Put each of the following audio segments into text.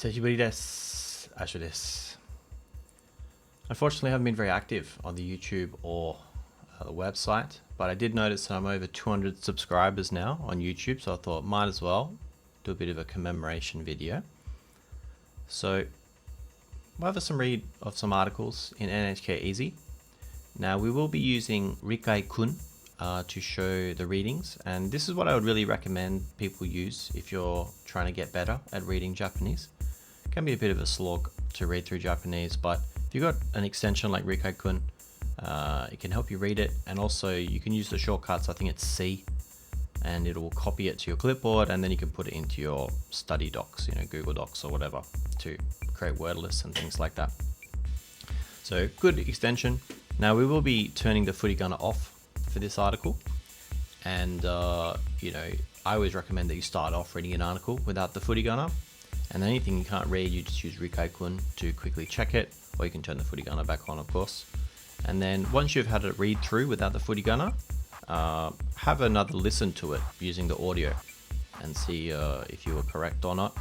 久しぶりです。Asher です。Unfortunately, I haven't been very active on the YouTube or the website, but I did notice that I'm over 200 subscribers now on YouTube, so I thought might as well do a bit of a commemoration video. So, we'll have some read of some articles in NHK Easy. Now, we will be using Rikai-kun to show the readings, and this is what I would really recommend people use if you're trying to get better at reading Japanese. It can be a bit of a slog to read through Japanese, but if you've got an extension like Rikai-kun, it can help you read it, and also you can use the shortcuts. I think it's C, and it will copy it to your clipboard, and then you can put it into your study docs, Google Docs or whatever, to create word lists and things like that. So good extension. Now we will be turning the furigana off for this article, and I always recommend that you start off reading an article without the furigana, and anything you can't read, you just use Rikai-kun to quickly check it, or you can turn the furigana back on, of course. And then once you've had it read through without the furigana, have another listen to it using the audio and see if you were correct or not.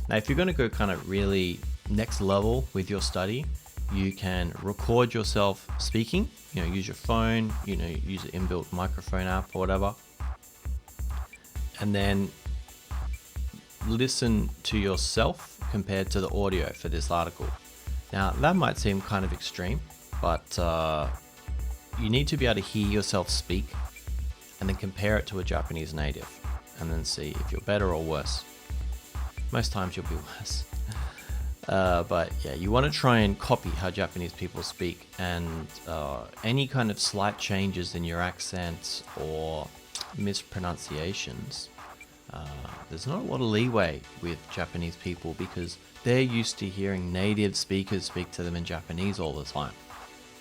Now, if you're going to go kind of really next level with your study, you can record yourself speaking, use your phone, use an inbuilt microphone app or whatever, and then listen to yourself compared to the audio for this article. Now, that might seem kind of extreme, but you need to be able to hear yourself speak and then compare it to a Japanese native and then see if you're better or worse. Most times you'll be worse. But yeah, you want to try and copy how Japanese people speak, and any kind of slight changes in your accents or mispronunciations, there's not a lot of leeway with Japanese people because they're used to hearing native speakers speak to them in Japanese all the time.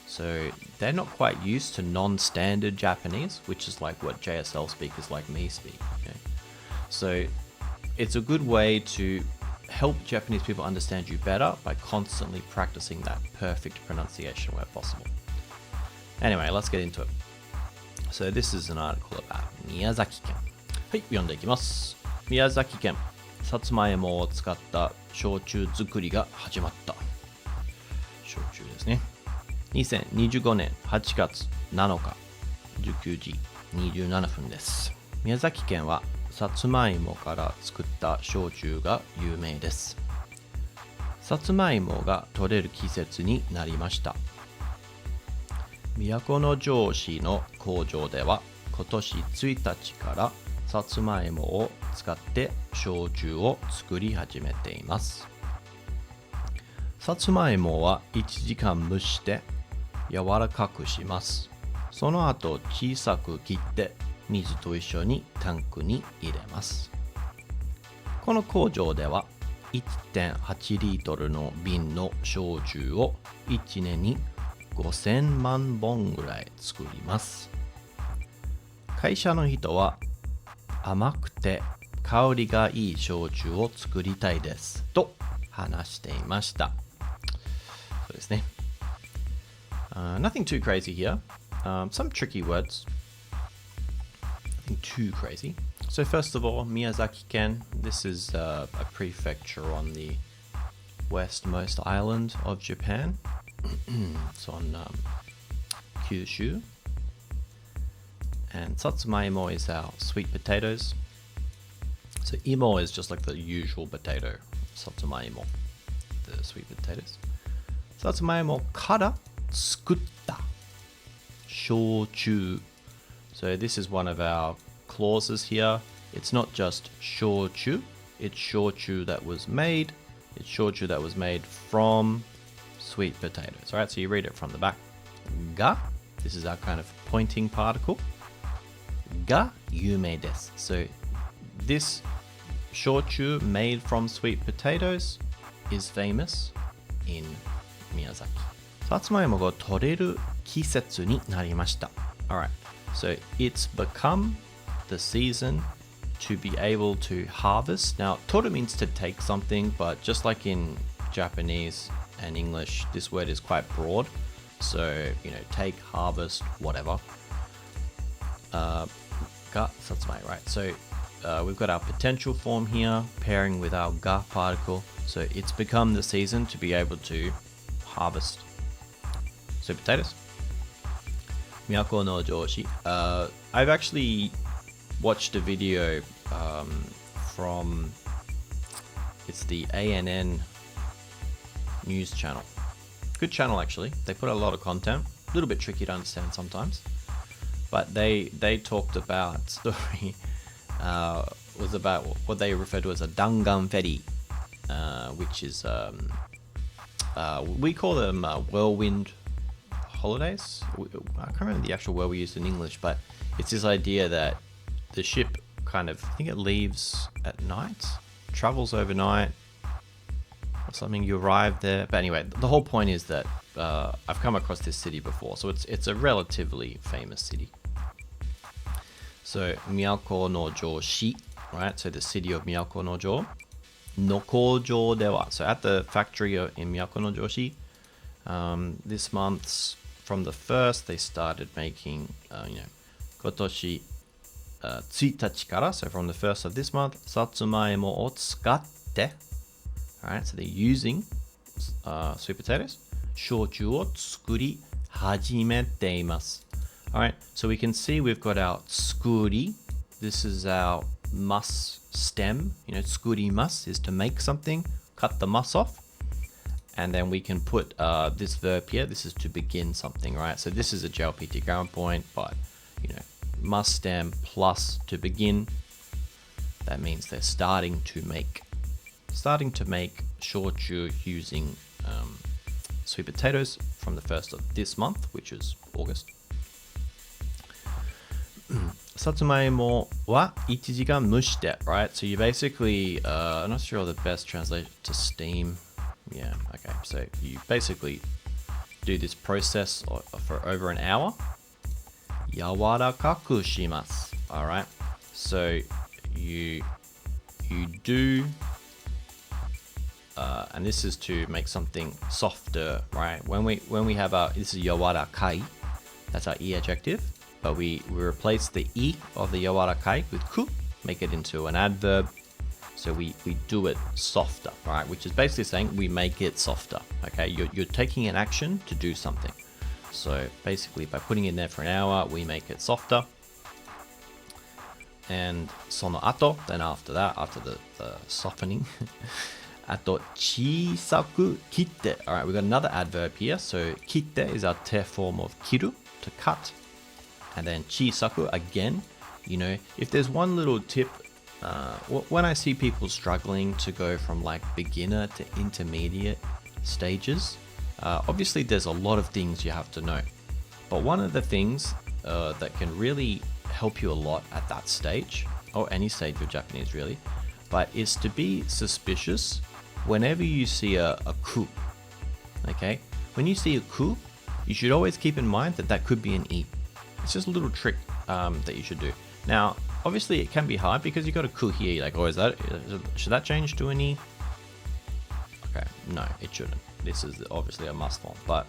So they're not quite used to non-standard Japanese, which is like what JSL speakers like me speak. Okay? So it's a good way to help Japanese people understand you better by constantly practicing that perfect pronunciation where possible. Anyway, let's get into it. So this is an article about 宮崎県。はい、読んでいきます。宮崎県、さつまいもを使った焼酎作りが始まった。焼酎ですね。2025年8月7日、19時27分です。宮崎県はさつまいもから作った焼酎が有名です。さつまいもが取れる季節になりました。都城市の工場では今年1日からさつまいもを使って焼酎を作り始めています。さつまいもは1時間蒸して柔らかくします。その後小さく切って水と一緒にタンクに入れます。この工場では 1.8 リットルの瓶の焼酎を1年に5000万本ぐらい作ります。会社の人は甘くて香りがいい焼酎を作りたいですと話していました。そうですね。Nothing too crazy here. Some tricky words. Nothing too crazy. So first of all, Miyazaki-ken. This is a prefecture on the westmost island of Japan. It's on Kyushu. And satsumaimo is our sweet potatoes. So imo is just like the usual potato. Satsumaimo, the sweet potatoes. Satsumaimo kara tsukutta shochu. So this is one of our clauses here. It's not just shochu, it's shochu that was made. It's shochu that was made from sweet potatoes. Alright, so you read it from the back. Ga, this is our kind of pointing particle. Ga yume desu. So this shochu made from sweet potatoes is famous in Miyazaki. Satsumaimo ga toreru kisetsu ni narimashita. Alright, so it's become the season to be able to harvest. Now, toru means to take something, but just like in Japanese and English, this word is quite broad. So, take, harvest, whatever. Ga satsumai, right? So we've got our potential form here pairing with our ga particle. So it's become the season to be able to harvest sweet potatoes. Miyako no Joshi. I've actually watched a video from, it's the ANN news channel. Good channel actually. They put a lot of content. A little bit tricky to understand sometimes. But they talked about story was about what they refer to as a dangan ferry, which is we call them whirlwind holidays. I can't remember the actual word we used in English, but it's this idea that the ship kind of, I think it leaves at night, travels overnight or something, you arrive there. But anyway, the whole point is that I've come across this city before, so it's a relatively famous city. So Miyako no Joshi, right? So the city of Miyako no Jo. No kojo dewa. So at the factory in Miyako no Joshi, this month, from the 1st, they started making, kotoshi 1日から, so from the 1st of this month, satsumaimo o tsukatte, alright, so they're using sweet potatoes, shochu o tsukuri hajimete imasu. Alright, so we can see we've got our tsukuri. This is our mas stem. Tsukuri mas is to make something, cut the mas off. And then we can put this verb here. This is to begin something, right? So this is a JLPT grammar point, but mas stem plus to begin. That means they're starting to make shochu using sweet potatoes from the 1st of this month, which is August. Satsumaimo wa 1時間蒸して, right? So you basically, I'm not sure the best translation to steam. Yeah, okay. So you basically do this process for over an hour. Yawarakaku shimasu. All right. So you do, and this is to make something softer, right? When we have this is yawarakai, that's our e adjective. But we replace the e of the yawarakai with ku, make it into an adverb. So we do it softer, right? Which is basically saying we make it softer. Okay, you're taking an action to do something. So basically by putting it in there for an hour, we make it softer. And sono ato, then after that, after the softening, ato chisaku kitte. All right, we've got another adverb here. So kitte is our te form of kiru, to cut. And then chisaku, again, if there's one little tip, when I see people struggling to go from like beginner to intermediate stages, obviously there's a lot of things you have to know. But one of the things that can really help you a lot at that stage, or any stage of Japanese really, but is to be suspicious whenever you see a ku. Okay? When you see a ku, you should always keep in mind that could be an e. It's just a little trick that you should do. Now, obviously it can be hard because you got a ku here. You're like, oh, should that change to an e? Okay, no, it shouldn't. This is obviously a must form, but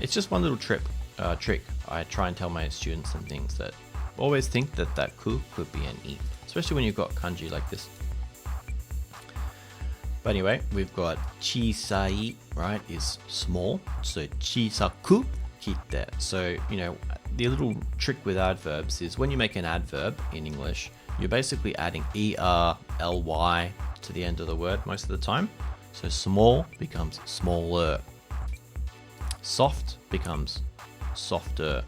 it's just one little trick. I try and tell my students and things that always think that ku could be an e, especially when you've got kanji like this. But anyway, we've got chisai, right, is small. So chisaku kitte. So, the little trick with adverbs is when you make an adverb in English, you're basically adding er, ly to the end of the word most of the time. So small becomes smaller. Soft becomes softer.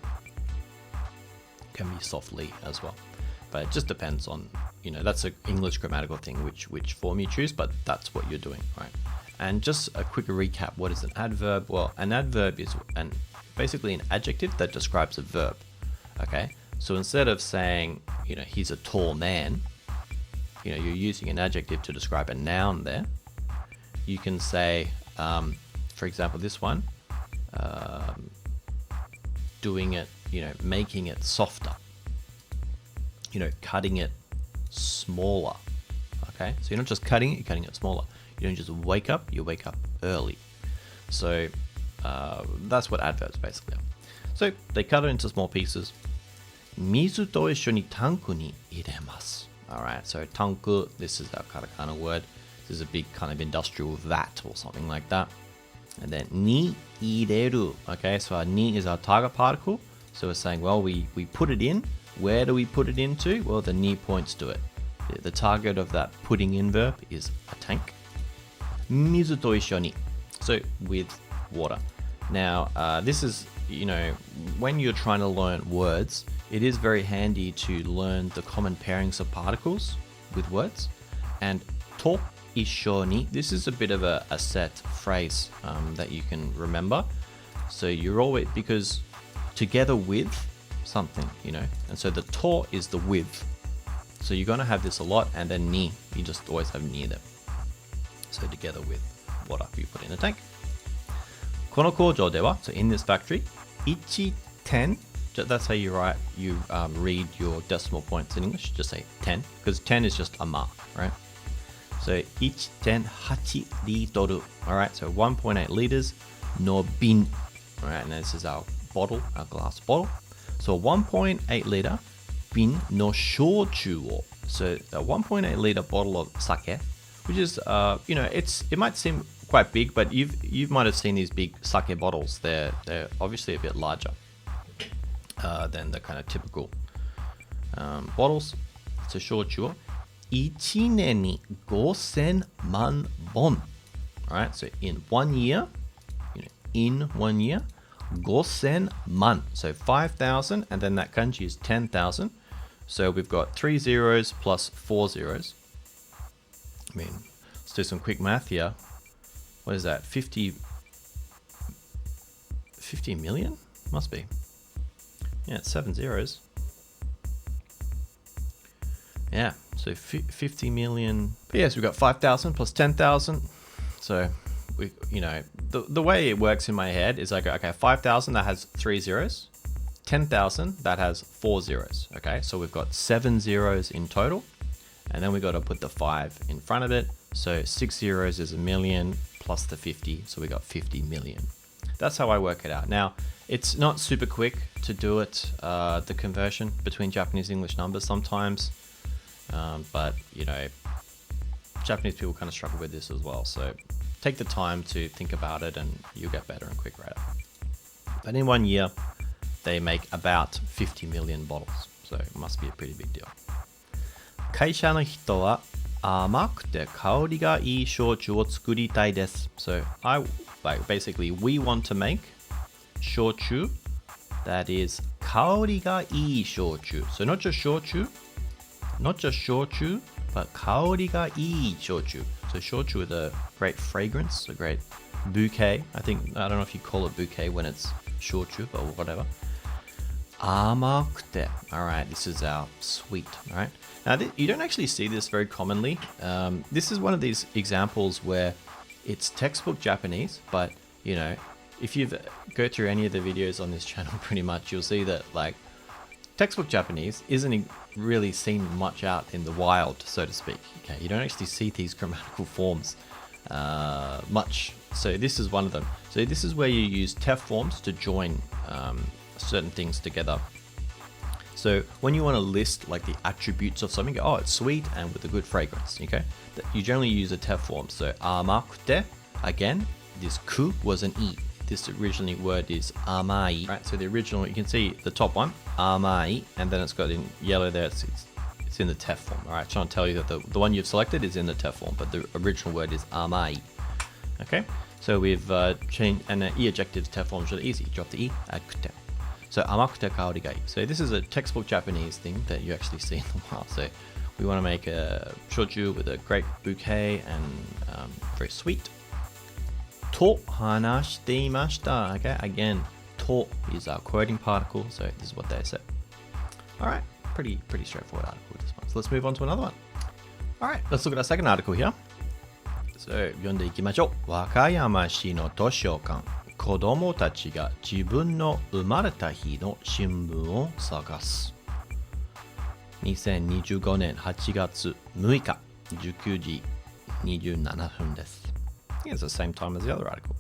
Can be softly as well. But it just depends on, that's an English grammatical thing, which form you choose, but that's what you're doing, right? And just a quick recap, what is an adverb? Well, an adverb is basically an adjective that describes a verb. Okay, so instead of saying, he's a tall man, you're using an adjective to describe a noun there. You can say, for example, this one, doing it, making it softer, cutting it smaller. Okay, so you're not just cutting it, you're cutting it smaller. You don't just wake up, you wake up early. So that's what adverbs basically are. So they cut it into small pieces. Mizu to ishou ni tanku ni iremasu. Alright, so tanku, this is our katakana word. This is a big kind of industrial vat or something like that. And then ni ireru. Okay, so our ni is our target particle. So we're saying, well, we put it in. Where do we put it into? Well, the ni points to it. The target of that putting in verb is a tank. Mizu to issho ni. So with water. Now, this is, when you're trying to learn words, it is very handy to learn the common pairings of particles with words. And to issho ni, this is a bit of a set phrase that you can remember. So you're always, because together with something, and so the to is the with. So you're going to have this a lot, and then ni, you just always have ni there. So together with water, you put in a tank. この工場では, so in this factory, 1, 10, that's how you read your decimal points in English, just say 10, because 10 is just a mark, right? So 1.8 liter, alright, so 1.8 liters, no bin, alright, and this is our bottle, our glass bottle. So 1.8 liter bin no shochu wo. So a 1.8 liter bottle of sake, which is, it might seem quite big, but you might have seen these big sake bottles. They're obviously a bit larger than the kind of typical bottles. So shochu, 1年に5000万本. Alright, so in 1 year, in 1 year, 5000man. So 5,000, and then that kanji is 10,000. So we've got 3 zeros plus 4 zeros. I mean, let's do some quick math here. What is that? 50 million? Must be. Yeah, it's 7 zeros. Yeah, so 50 million. But yes, we've got 5,000 plus 10,000. So we, the way it works in my head is like, okay, 5,000 that has 3 zeros, 10,000 that has 4 zeros. Okay, so we've got 7 zeros in total, and then we got to put the 5 in front of it. So 6 zeros is a million plus the 50, so we got 50 million. That's how I work it out. Now, it's not super quick to do it, the conversion between Japanese and English numbers sometimes, but Japanese people kind of struggle with this as well. So take the time to think about it, and you'll get better and quicker at it. But in 1 year, they make about 50 million bottles, so it must be a pretty big deal. 会社の人は甘くて香りがいい焼酎を作りたいです. So basically we want to make 焼酎 that is 香りがいい焼酎. So not just 焼酎, but 香りがいい焼酎. So 焼酎 with a great fragrance, a great bouquet. I don't know if you call it bouquet when it's 焼酎, but whatever. 甘くて. Alright, this is our sweet, alright? Now, you don't actually see this very commonly. This is one of these examples where it's textbook Japanese, but, if you go through any of the videos on this channel, pretty much, you'll see that, like, textbook Japanese isn't really seen much out in the wild, so to speak. Okay, you don't actually see these grammatical forms much. So this is one of them. So this is where you use TEF forms to join certain things together. So when you want to list like the attributes of something, oh, it's sweet and with a good fragrance, okay? You generally use a TEF form. So amakute, again, this ku was an e. This originally word is amai, right? So the original, you can see the top one, amai, and then it's got in yellow there, it's in the TEF form, all right? Trying to tell you that the one you've selected is in the TEF form, but the original word is amai, okay? So we've changed, and the e adjectives TEF form is really easy. Drop the e, add kute. So amakute kaori ga ii. So this is a textbook Japanese thing that you actually see in the wild. So we want to make a shochu with a great bouquet and very sweet. To hanashite imashita. Okay, again, to is our quoting particle. So this is what they said. All right, pretty straightforward article with this one. So let's move on to another one. All right, let's look at our second article here. So 読んでいきましょう。和歌山市の図書館。子供たちが自分の生まれた日の新聞を探す。2025年8月6日19時27分です。I think it's the same time as the other article.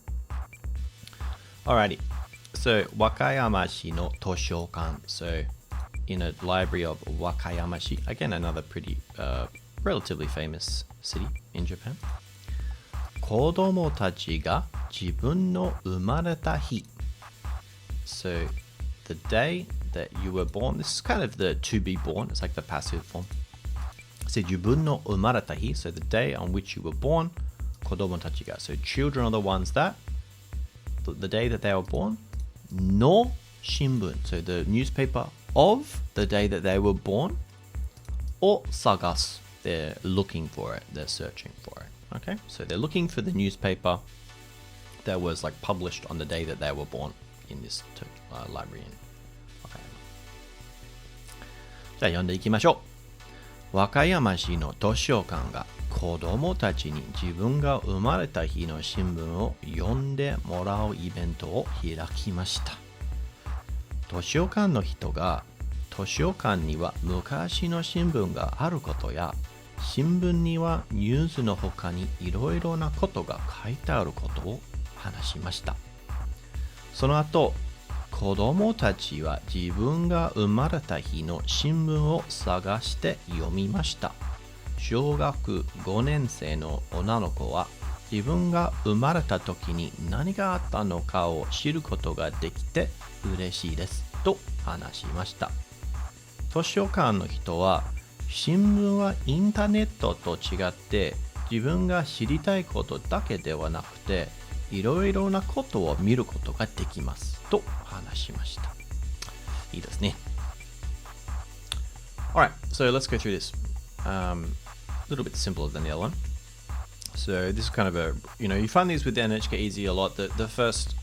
Alrighty. So, 和歌山市の図書館. So, in a library of Wakayamashi. Again, another pretty relatively famous city in Japan. 子供たちが自分の生まれた日. So the day that you were born, this is kind of the to be born, it's like the passive form. So 自分の生まれた日, so the day on which you were born, 子供たちが, so children are the ones that, the day that they were born, の新聞, so the newspaper of the day that they were born, を探す, they're looking for it, they're searching for it. Okay, so they're looking for the newspaper that was like published on the day that they were born in this library. Okay. じゃあ読んでいきましょう。和歌山市の図書館が子供たちに自分が生まれた日の新聞を読んでもらうイベントを開きました。図書館の人が図書館には昔の新聞があることや新聞にはニュースの他にいろいろなことが書いてあることを話しました。その後、子供たちは自分が生まれた日の新聞を探して読みました。小学5年生の女の子は自分が生まれた時に何があったのかを知ることができて嬉しいですと話しました。図書館の人は新聞はインターネットと違って自分が知りたいことだけではなくていろいろなことを見ることができますと話しました。いいですね。Alright, so let's go through this. A little bit simpler than the other one. So this is kind of a, you find these with the NHK Easy a lot. The first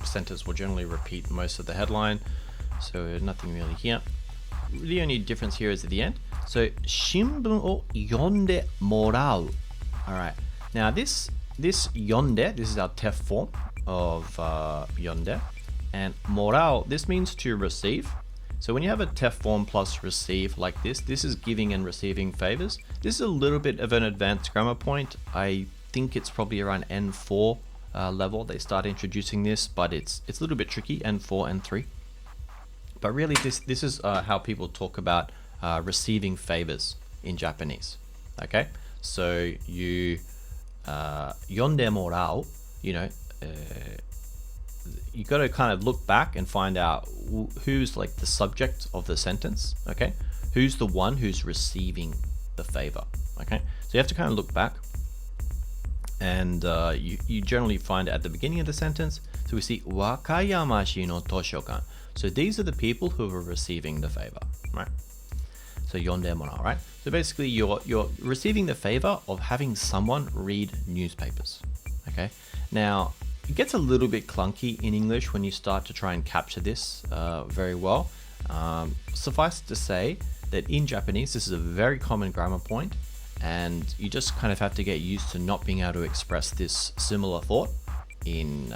sentence will generally repeat most of the headline. So nothing really here. The only difference here is at the end. So 新聞を読んでもらう. Alright. Now this 読んで, this is our TEF form of 読んで. And もらう, this means to receive. So when you have a TEF form plus receive like this is giving and receiving favors. This is a little bit of an advanced grammar point. I think it's probably around N4 level they start introducing this, but it's a little bit tricky, N4, N3. But really this is how people talk about receiving favors in Japanese. Okay, so you 読んでもらう, you got to kind of look back and find out who's like the subject of the sentence. Okay, who's the one who's receiving the favor. Okay, so you have to kind of look back, and you generally find it at the beginning of the sentence. So we see 和歌山市の図書館. So these are the people who are receiving the favor, right? So 読んでもらう, right? So basically you're receiving the favor of having someone read newspapers. Okay. Now it gets a little bit clunky in English when you start to try and capture this very well. Suffice to say that in Japanese this is a very common grammar point, and you just kind of have to get used to not being able to express this similar thought in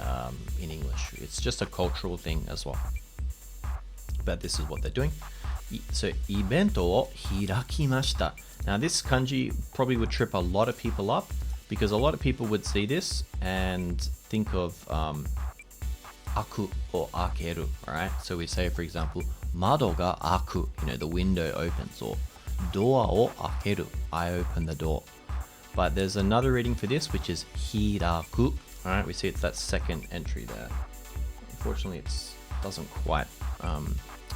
English. It's just a cultural thing as well. But this is what they're doing. So イベントを開きました. Now this kanji probably would trip a lot of people up because a lot of people would see this and think of 開く or 開ける, right? So we say, for example, 窓が開く, the window opens, or ドアを開ける, I open the door. But there's another reading for this, which is 開く. Alright, we see it's that second entry there. Unfortunately, it doesn't quite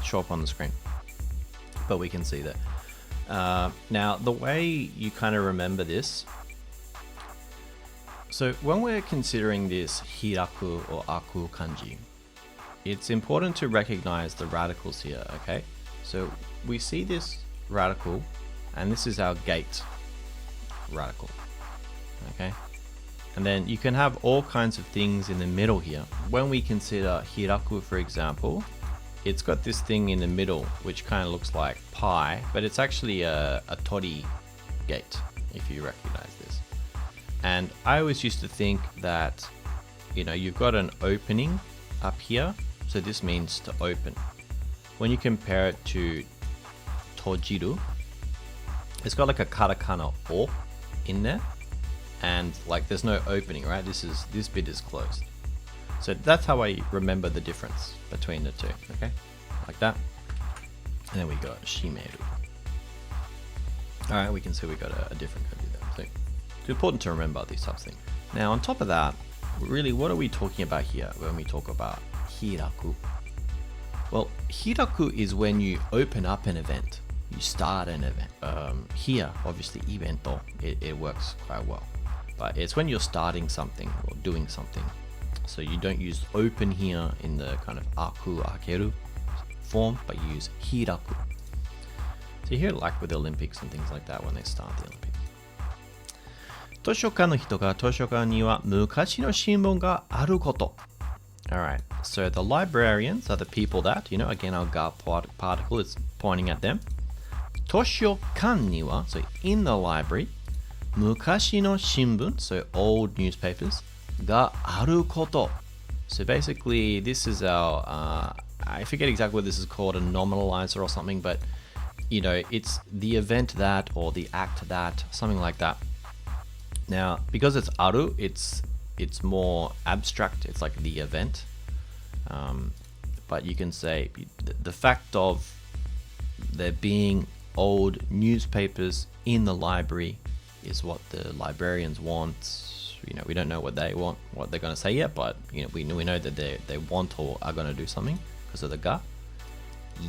show up on the screen, but we can see that. Now, the way you kind of remember this, so when we're considering this hiraku or aku kanji, it's important to recognize the radicals here, okay? So we see this radical, and this is our gate radical, okay? And then you can have all kinds of things in the middle here. When we consider hiraku, for example, it's got this thing in the middle, which kind of looks like pi, but it's actually a tori gate, if you recognize this. And I always used to think that, you've got an opening up here, so this means to open. When you compare it to tojiru, it's got like a katakana o in there, and like there's no opening, right? This bit is closed. So that's how I remember the difference between the two, okay? Like that. And then we got shimeru. All right, we can see we got a different kanji there. So it's important to remember these types of things. Now, on top of that, really, what are we talking about here when we talk about hiraku? Well, hiraku is when you open up an event, you start an event. Here, obviously, evento, it works quite well. But it's when you're starting something or doing something. So you don't use open here in the kind of aku, akeru form, but you use hiraku. So you hear it like with the Olympics and things like that when they start the Olympics. 図書館の人が図書館には昔の新聞があること。Alright, so the librarians are the people that, again, our ga particle is pointing at them. 図書館には, so in the library, 昔の新聞, so old newspapers, があること. So basically, this is our, I forget exactly what this is called, a nominalizer or something, but, it's the event that or the act that, something like that. Now, because it's aru, it's more abstract. It's like the event. But you can say the fact of there being old newspapers in the library is what the librarians want. We don't know what they want, what they're going to say yet, but we know that they want or are going to do something because of the ga.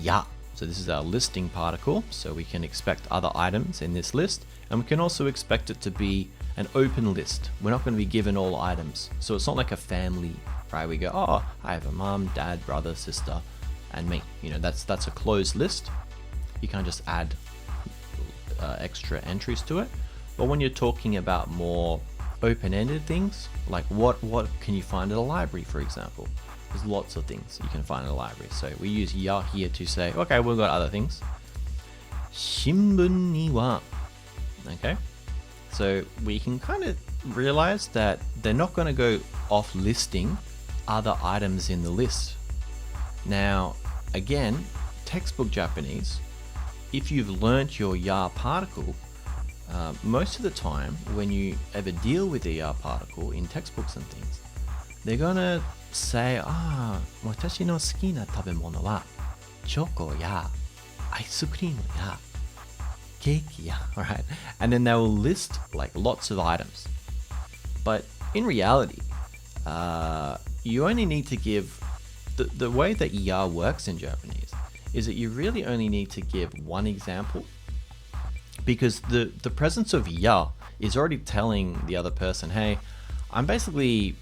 Ya. So this is our listing particle. So we can expect other items in this list, and we can also expect it to be an open list. We're not going to be given all items. So it's not like a family, right? We go, oh, I have a mom, dad, brother, sister, and me. That's a closed list. You can't just add extra entries to it. But when you're talking about more open-ended things, like what can you find at a library, for example? There's lots of things you can find at a library. So we use ya here to say, okay, we've got other things. 新聞には, okay? So we can kind of realize that they're not going to go off listing other items in the list. Now, again, textbook Japanese, if you've learnt your ya particle, most of the time when you ever deal with the ya particle in textbooks and things, they're going to say, 私の好きな食べ物はチョコやアイスクリームや cake, yeah, right? And then they will list like lots of items. But in reality, you only need to give, the way that ya works in Japanese is that you really only need to give one example, because the presence of ya is already telling the other person, hey, I'm basically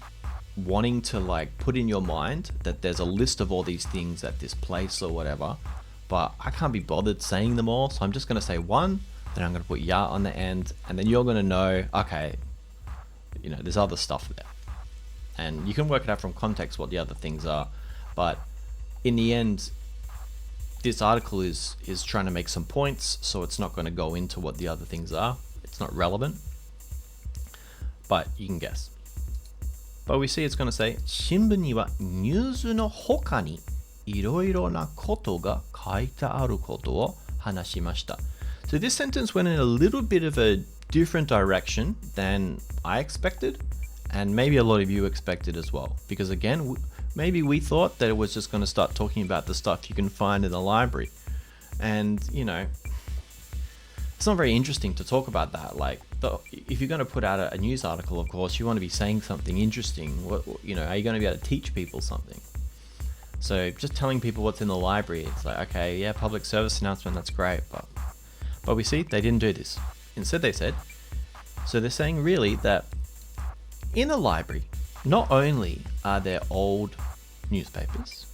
wanting to like put in your mind that there's a list of all these things at this place or whatever, but I can't be bothered saying them all, so I'm just going to say one, then I'm going to put ya on the end, and then you're going to know, okay, there's other stuff there. And you can work it out from context what the other things are, but in the end, this article is trying to make some points, so it's not going to go into what the other things are. It's not relevant, but you can guess. But we see it's going to say, 新聞にはニュースの他にいろいろなことが書いてあることを話しました. So this sentence went in a little bit of a different direction than I expected, and maybe a lot of you expected as well. Because again, maybe we thought that it was just going to start talking about the stuff you can find in the library. And, it's not very interesting to talk about that. Like, if you're going to put out a news article, of course, you want to be saying something interesting. Are you going to be able to teach people something? So just telling people what's in the library, it's like, okay, yeah, public service announcement, that's great. But we see they didn't do this. Instead, they said, so they're saying really that in the library, not only are there old newspapers,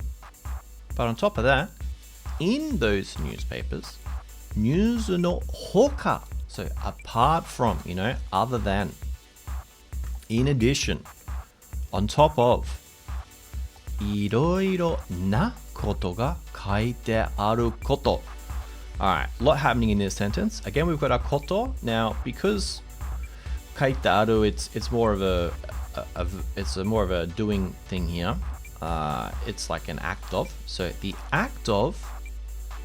but on top of that, in those newspapers, news no hoka, so apart from, other than, in addition, on top of, いろいろなことが書いてあること. Alright, a lot happening in this sentence. Again, we've got our koto. Now, because 書いてある, it's more of a doing thing here. It's like an act of. So the act of,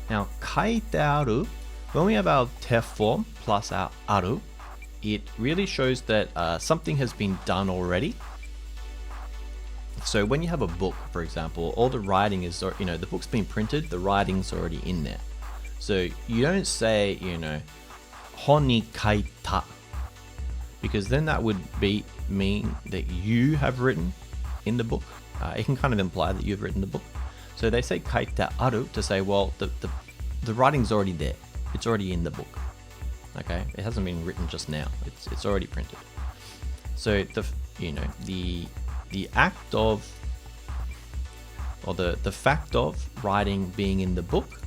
now 書いてある, when we have our te form plus our aru, it really shows that something has been done already. So when you have a book, for example, all the writing is, the book's been printed, the writing's already in there. So you don't say, 本に書いた because then that would mean that you have written in the book. It can kind of imply that you've written the book. So they say 書いてある to say, well, the writing's already there. It's already in the book. Okay, it hasn't been written just now. It's already printed. So the act of, or the fact of writing being in the book.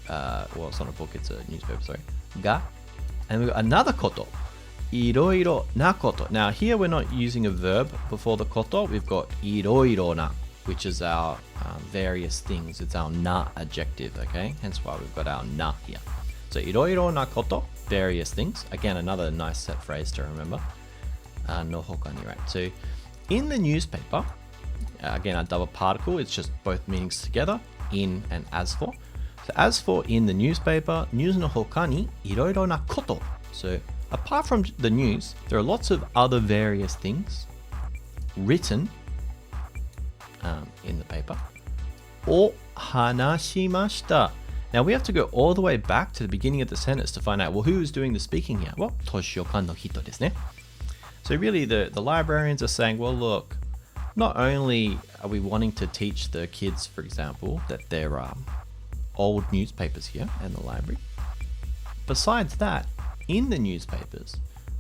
Well, it's not a book, it's a newspaper, sorry. Ga. And we've got another koto. いろいろなこと. Now here we're not using a verb before the koto. We've got いろいろな, which is our various things. It's our na adjective, okay? Hence why we've got our na here. So いろいろなこと, various things. Again, another nice set phrase to remember. No hoka ni, right? So in the newspaper, again, a double particle. It's just both meanings together, in and as for. So as for in the newspaper, news no hoka ni いろいろなこと. So apart from the news, there are lots of other various things written in the paper. を話しました. Now we have to go all the way back to the beginning of the sentence to find out, well, who is doing the speaking here? Well, 図書館の人ですね. So really the librarians are saying, well, look, not only are we wanting to teach the kids, for example, that there are old newspapers here in the library. Besides that, in the newspapers,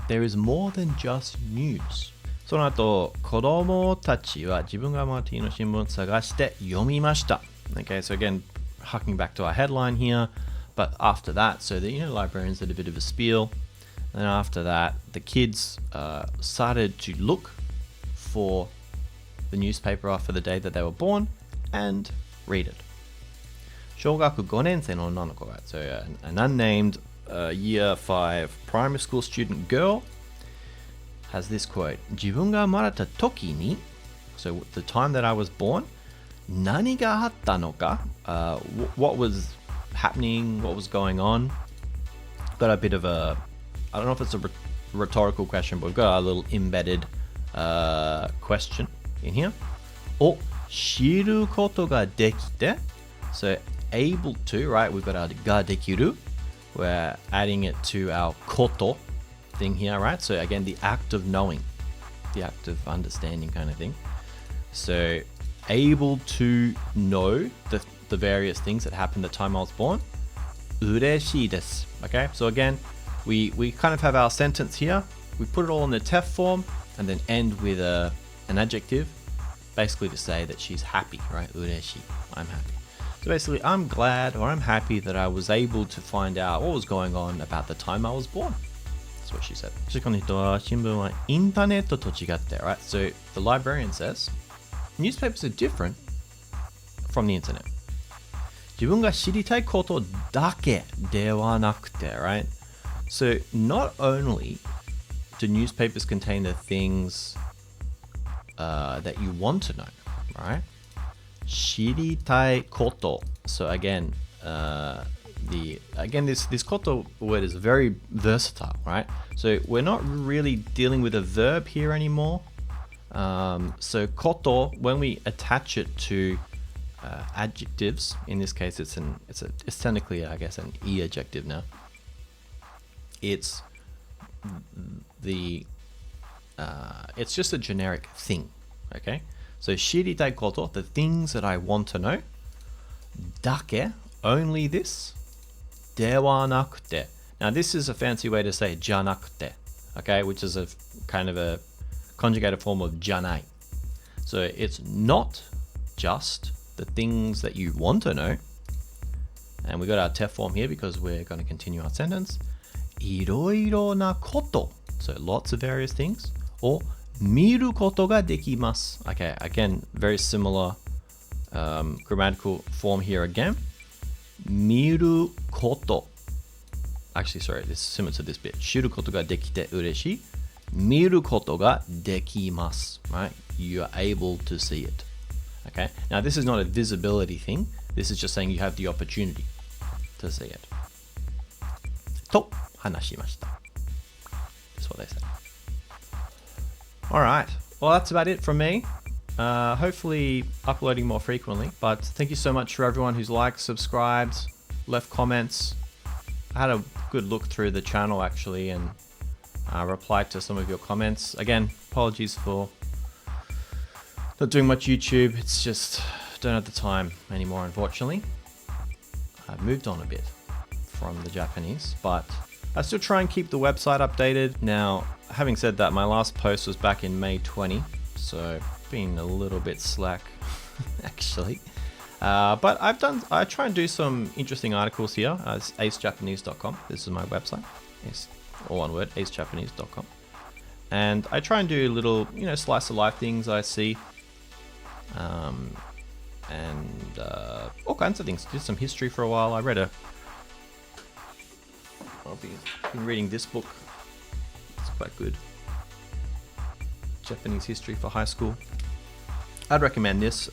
there is more than just news. その後、子供たちは自分が持っている新聞を探して読みました. Okay, so again, harking back to our headline here, but after that, so the librarians did a bit of a spiel, and then after that, the kids started to look for the newspaper after the day that they were born and read it. 小学5年生の女の子が, so an unnamed year 5 primary school student girl has this quote. 自分が生まれた時に, so the time that I was born, 何があったのか, what was happening, what was going on. Got a bit of a, I don't know if it's a rhetorical question, but we've got a little embedded question in here. を知ることができて, so able to, right? We've got our ができる. We're adding it to our koto thing here, right? So again, the act of knowing, the act of understanding kind of thing. So able to know the various things that happened the time I was born. 嬉しいです. Okay, so again, we kind of have our sentence here. We put it all in the TEF form and then end with an adjective, basically to say that she's happy, right? 嬉しい. I'm happy. So basically, I'm glad or I'm happy that I was able to find out what was going on about the time I was born. That's what she said. この人は新聞はインターネットと違って, right? So the librarian says, newspapers are different from the internet. 自分が知りたいことだけではなくて, right? So not only do newspapers contain the things that you want to know, right? 知りたいこと. So again, this koto word is very versatile, right? So we're not really dealing with a verb here anymore. So koto, when we attach it to adjectives, in this case it's technically, I guess, an e adjective now. It's just a generic thing, okay? So 知りたいこと, the things that I want to know. だけ, only this. ではなくて. Now this is a fancy way to say じゃなくて, okay, which is a kind of a conjugated form of じゃない. So it's not just the things that you want to know. And we got our TEF form here because we're going to continue our sentence. いろいろなこと. So lots of various things. Or 見ることができます. Okay, again, very similar grammatical form here again. 見ること. Actually, sorry, this is similar to this bit. 知ることができて嬉しい. 見ることができます. Right? You are able to see it. Okay? Now, this is not a visibility thing. This is just saying you have the opportunity to see it. と話しました. That's what they said. Alright, well that's about it from me. Hopefully uploading more frequently, but thank you so much for everyone who's liked, subscribed, left comments. I had a good look through the channel actually, and replied to some of your comments. Again, apologies for not doing much YouTube. It's just don't have the time anymore, unfortunately. I've moved on a bit from the Japanese, but I still try and keep the website updated. Now, having said that, my last post was back in May 20, so been a little bit slack actually. But I try and do some interesting articles here. It's acejapanese.com. This is my website. It's all one word, acejapanese.com. And I try and do little, slice of life things I see. And all kinds of things. Did some history for a while. I've been reading this book. It's quite good. Japanese history for high school. I'd recommend this.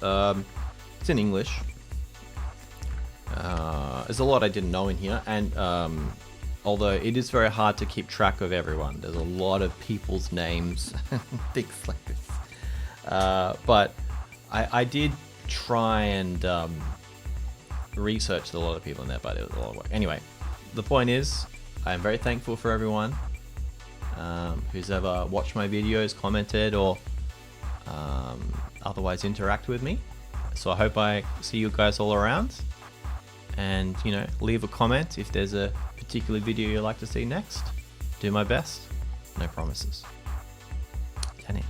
It's in English. There's a lot I didn't know in here, and although it is very hard to keep track of everyone, there's a lot of people's names and things like this. But I did try and research a lot of people in there, but it was a lot of work. Anyway, the point is, I am very thankful for everyone who's ever watched my videos, commented, or otherwise interact with me. So I hope I see you guys all around, and leave a comment if there's a particular video you'd like to see next. Do my best, no promises. じゃあね。